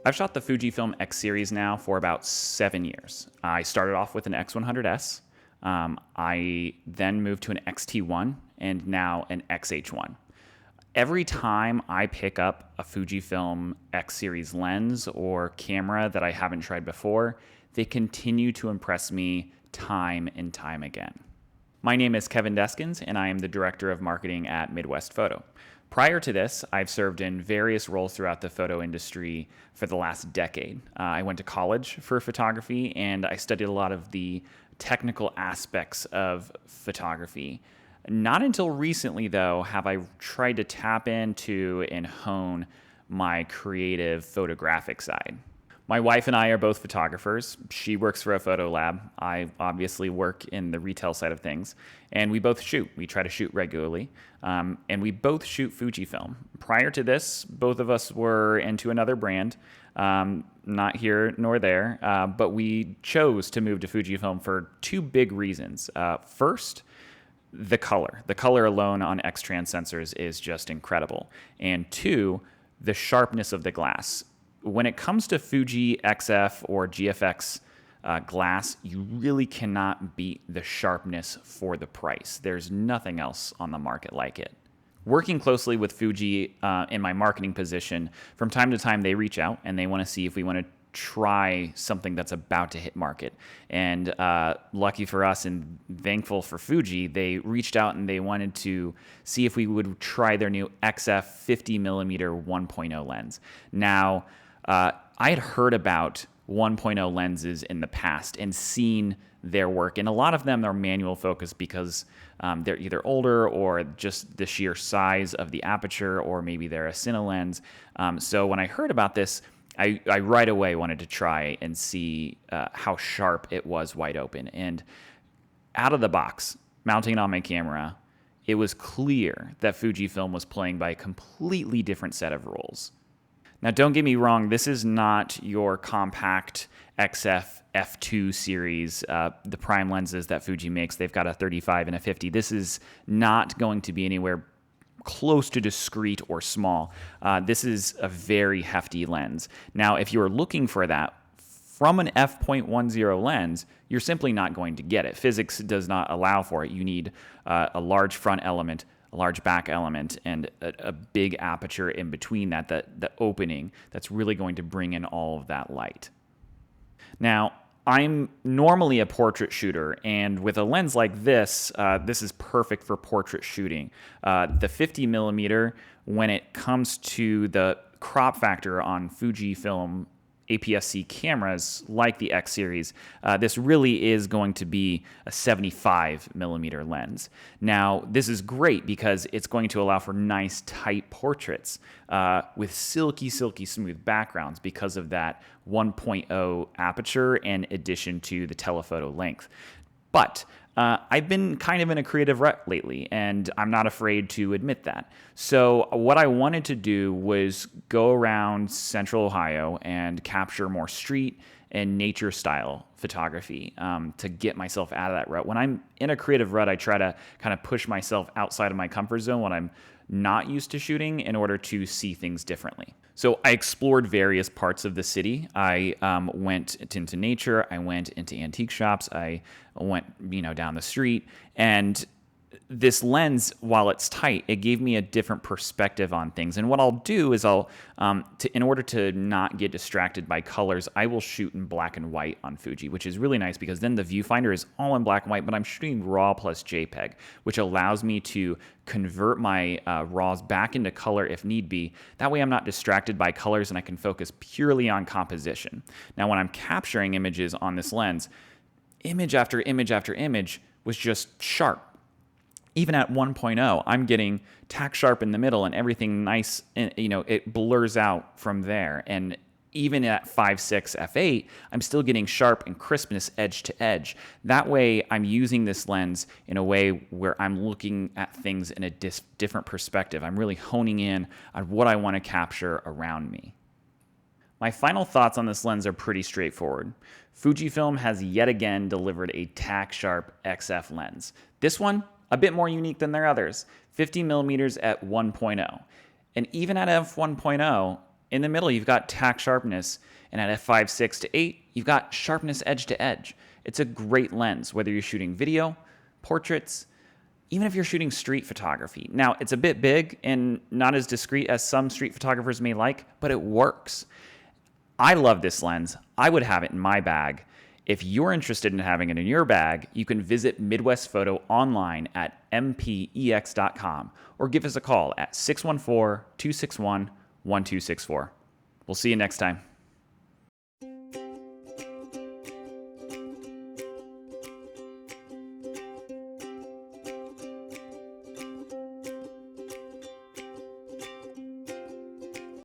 I've shot the Fujifilm X series now for about 7 years. I started off with an X100S. I then moved to an XT1 and now an XH1. Every time I pick up a Fujifilm X series lens or camera that I haven't tried before, they continue to impress me time and time again. My name is Kevin Deskins, and I am the Director of Marketing at Midwest Photo. Prior to this, I've served in various roles throughout the photo industry for the last decade. I went to college for photography, and I studied a lot of the technical aspects of photography. Not until recently, though, have I tried to tap into and hone my creative photographic side. My wife and I are both photographers. She works for a photo lab. I obviously work in the retail side of things. And we both shoot. We try to shoot regularly. And we both shoot Fujifilm. Prior to this, both of us were into another brand. Not here nor there. But we chose to move to Fujifilm for two big reasons. First, the color. The color alone on X-Trans sensors is just incredible. And two, the sharpness of the glass. When it comes to Fuji XF or GFX glass, you really cannot beat the sharpness for the price. There's nothing else on the market like it. Working closely with Fuji in my marketing position, from time to time they reach out and they want to see if we want to try something that's about to hit market. And lucky for us and thankful for Fuji, they reached out and they wanted to see if we would try their new XF 50mm 1.0 lens. Now, I had heard about 1.0 lenses in the past and seen their work, and a lot of them are manual focused because they're either older or just the sheer size of the aperture, or maybe they're a cine lens. So when I heard about this, I right away wanted to try and see how sharp it was wide open. And out of the box, mounting it on my camera, it was clear that Fujifilm was playing by a completely different set of rules. Now, don't get me wrong, this is not your compact XF F2 series, the prime lenses that Fuji makes. They've got a 35 and a 50. This is not going to be anywhere close to discreet or small. This is a very hefty lens. Now, if you're looking for that from an f.10 lens, you're simply not going to get it. Physics does not allow for it. You need a large front element, a large back element, and a big aperture in between that, the opening that's really going to bring in all of that light. Now, I'm normally a portrait shooter, and with a lens like this, this is perfect for portrait shooting. The 50mm, when it comes to the crop factor on Fujifilm APS-C cameras like the X series, this really is going to be a 75mm lens. Now, this is great because it's going to allow for nice tight portraits with silky smooth backgrounds because of that 1.0 aperture in addition to the telephoto length. But I've been kind of in a creative rut lately, and I'm not afraid to admit that. So what I wanted to do was go around Central Ohio and capture more street and nature style photography to get myself out of that rut. When I'm in a creative rut, I try to kind of push myself outside of my comfort zone when I'm not used to shooting in order to see things differently. So I explored various parts of the city. I went into nature. I went into antique shops. I went, down the street. And this lens, while it's tight, it gave me a different perspective on things. And what I'll do is in order to not get distracted by colors, I will shoot in black and white on Fuji, which is really nice because then the viewfinder is all in black and white, but I'm shooting RAW plus JPEG, which allows me to convert my RAWs back into color if need be. That way I'm not distracted by colors and I can focus purely on composition. Now, when I'm capturing images on this lens, image after image after image was just sharp. Even at 1.0, I'm getting tack sharp in the middle and everything nice, and it blurs out from there. And even at 5.6 f8, I'm still getting sharp and crispness edge to edge. That way, I'm using this lens in a way where I'm looking at things in a different perspective. I'm really honing in on what I want to capture around me. My final thoughts on this lens are pretty straightforward. Fujifilm has yet again delivered a tack sharp XF lens. This one, a bit more unique than their others, 50mm at 1.0. And even at f1.0, In the middle, you've got tack sharpness, and at f5.6 to 8, you've got sharpness edge to edge. It's a great lens, whether you're shooting video, portraits, even if you're shooting street photography. Now, it's a bit big and not as discreet as some street photographers may like, but it works. I love this lens. I would have it in my bag. If you're interested in having it in your bag, you can visit Midwest Photo online at mpex.com or give us a call at 614-261-1264. We'll see you next time.